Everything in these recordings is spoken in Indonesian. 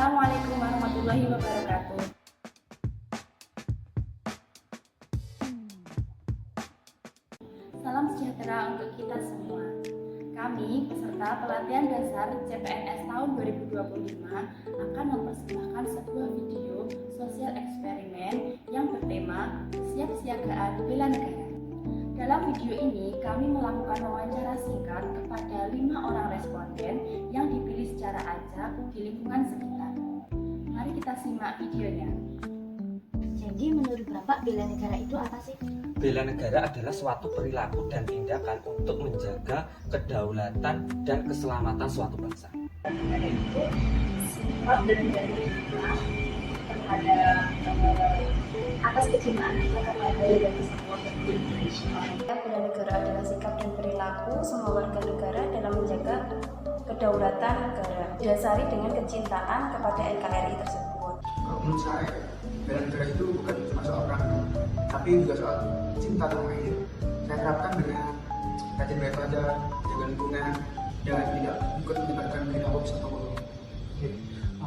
Assalamualaikum warahmatullahi wabarakatuh. Salam sejahtera untuk kita semua. Kami, peserta pelatihan dasar CPNS tahun 2025, akan mempersembahkan sebuah video sosial eksperimen yang bertema kesiapsiagaan bela negara. Dalam video ini, kami melakukan wawancara singkat kepada 5 orang responden yang dipilih secara acak di lingkungan sekitar. Mari kita simak videonya. Jadi menurut Bapak, bela negara itu apa sih? Bela negara adalah suatu perilaku dan tindakan untuk menjaga kedaulatan dan keselamatan suatu bangsa. Itu sifat dan dari kita terhadap atas kecintaan kita kepada dan semua Indonesia. Bela negara adalah sikap dan perilaku semua warga negara dalam menjaga kedaulatan negara, didasari dengan kecintaan kepada NKRI tersebut. Kalau menurut saya, bela negara itu bukan cuma soal perang, tapi juga soal cinta tanah air. Saya harapkan dengan rajin bayar pajak, jaga lingkungan, dan tidak ikut menyebarkan berita hoax atau bohong.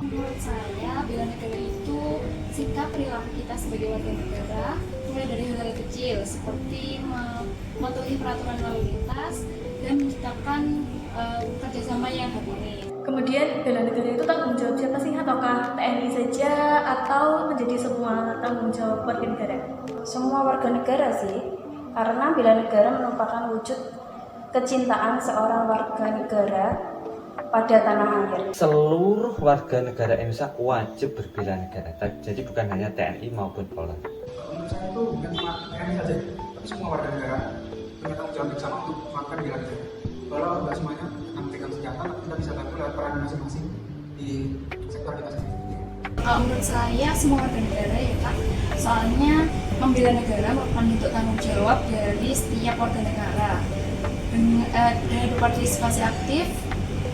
Menurut saya, bela negara itu sikap perilaku kita sebagai warga negara, mulai dari hal kecil seperti mematuhi peraturan lalu lintas dan menciptakan kerjasama yang harmonis. Kemudian bela negara itu tanggung jawab siapa sih? Ataukah TNI saja atau menjadi semua tanggung jawab warga negara? Semua warga negara sih, karena bela negara merupakan wujud kecintaan seorang warga negara pada tanah air. Seluruh warga negara Indonesia wajib berbela negara, jadi bukan hanya TNI maupun Polri. Menurut saya itu bukan cuma TNI saja, tapi semua warga negara punya tanggung jawab bersama untuk melakukan bela negara. Walau tidak semuanya akan pegang senjata, tapi kita bisa bantu lewat peran masing-masing di sektor kita sendiri. Kalau menurut saya, semua warga negara ya Kak, soalnya membela negara merupakan bentuk tanggung jawab dari setiap warga negara dengan berpartisipasi aktif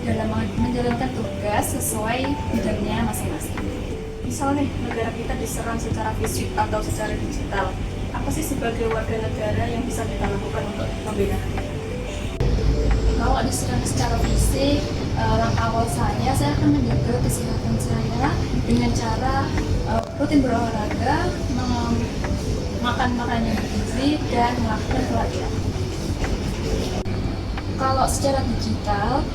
dalam menjalankan tugas sesuai bidangnya masing-masing. Misal nih, negara kita diserang secara fisik atau secara digital. Apa sih sebagai warga negara yang bisa kita lakukan untuk membela? Kalau diserang secara fisik, langkah awal saya akan menjaga kesehatan saya dengan cara rutin berolahraga, makan makanan yang bergizi, dan melakukan pelatihan. Kalau secara digital,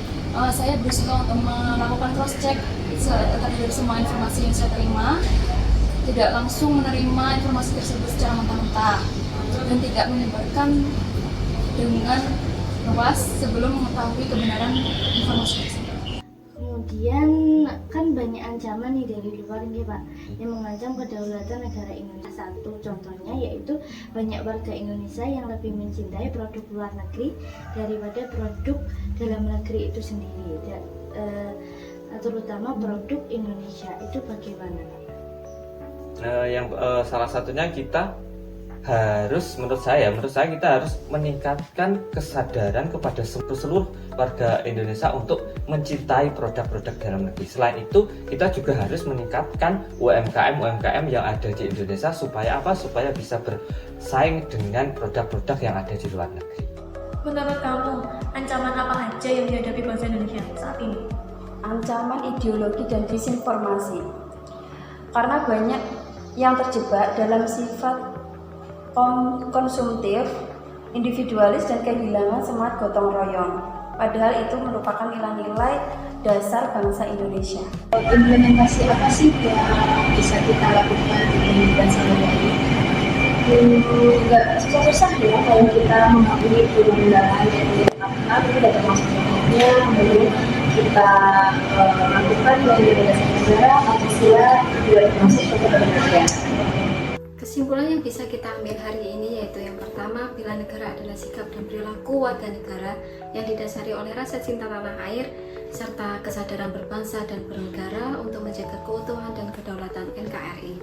saya berusaha untuk melakukan cross check terhadap semua informasi yang saya terima, tidak langsung menerima informasi tersebut secara mentah-mentah, dan tidak menyebarkan dengan luas sebelum mengetahui kebenaran informasi tersebut. Kemudian kan banyak ancaman nih dari luar nih Pak, yang mengancam kedaulatan negara Indonesia. Satu contohnya yaitu banyak warga Indonesia yang lebih mencintai produk luar negeri daripada produk dalam negeri itu sendiri, terutama produk Indonesia. Itu bagaimana Pak? Salah satunya kita harus, menurut saya kita harus meningkatkan kesadaran kepada seluruh warga Indonesia untuk mencintai produk-produk dalam negeri. Selain itu, kita juga harus meningkatkan UMKM yang ada di Indonesia supaya apa? Supaya bisa bersaing dengan produk-produk yang ada di luar negeri. Menurut kamu, ancaman apa saja yang dihadapi bangsa Indonesia saat ini? Ancaman ideologi dan disinformasi. Karena banyak yang terjebak dalam sifat konsumtif, individualis, dan kehilangan semangat gotong royong. Padahal itu merupakan nilai-nilai dasar bangsa Indonesia. Implementasi apa sih yang bisa kita lakukan di pendidikan sehari-hari? Nggak susah-susah ya kalau kita memahami perundangan yang dilakukan, itu tidak termasuk contohnya. Kemudian kita lakukan melalui dasar negara, Pancasila, juga termasuk contoh negara. Kesimpulan yang bisa kita ambil hari ini yaitu yang pertama, bela negara adalah sikap dan perilaku warga negara yang didasari oleh rasa cinta tanah air serta kesadaran berbangsa dan bernegara untuk menjaga keutuhan dan kedaulatan NKRI.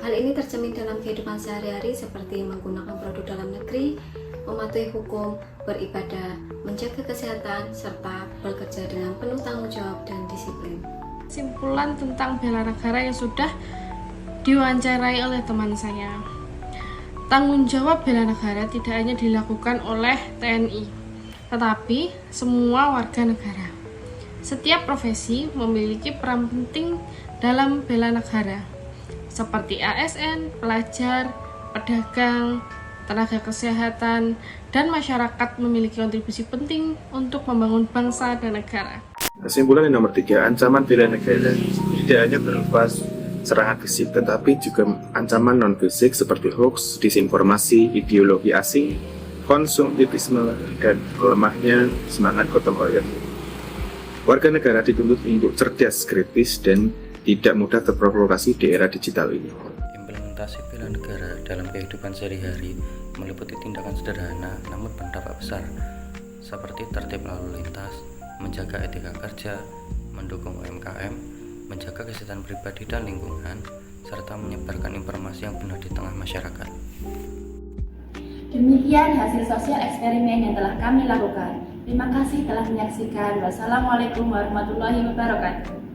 Hal ini tercermin dalam kehidupan sehari-hari seperti menggunakan produk dalam negeri, mematuhi hukum, beribadah, menjaga kesehatan, serta bekerja dengan penuh tanggung jawab dan disiplin. Kesimpulan tentang bela negara yang sudah diwawancarai oleh teman saya. Tanggung jawab bela negara tidak hanya dilakukan oleh TNI, tetapi semua warga negara. Setiap profesi memiliki peran penting dalam bela negara, seperti ASN, pelajar, pedagang, tenaga kesehatan, dan masyarakat memiliki kontribusi penting untuk membangun bangsa dan negara. Kesimpulan yang nomor 3, ancaman bela negara tidak hanya berupa serangan fisik, tetapi juga ancaman non-fisik seperti hoax, disinformasi, ideologi asing, konsumtivisme, dan lemahnya semangat gotong royong. Warga negara dituntut untuk cerdas, kritis, dan tidak mudah terprovokasi di era digital ini. Implementasi bela negara dalam kehidupan sehari-hari meliputi tindakan sederhana namun berdampak besar, seperti tertib lalu lintas, menjaga etika kerja, mendukung UMKM, menjaga kesehatan pribadi dan lingkungan, serta menyebarkan informasi yang benar di tengah masyarakat. Demikian hasil sosial eksperimen yang telah kami lakukan. Terima kasih telah menyaksikan. Wassalamualaikum warahmatullahi wabarakatuh.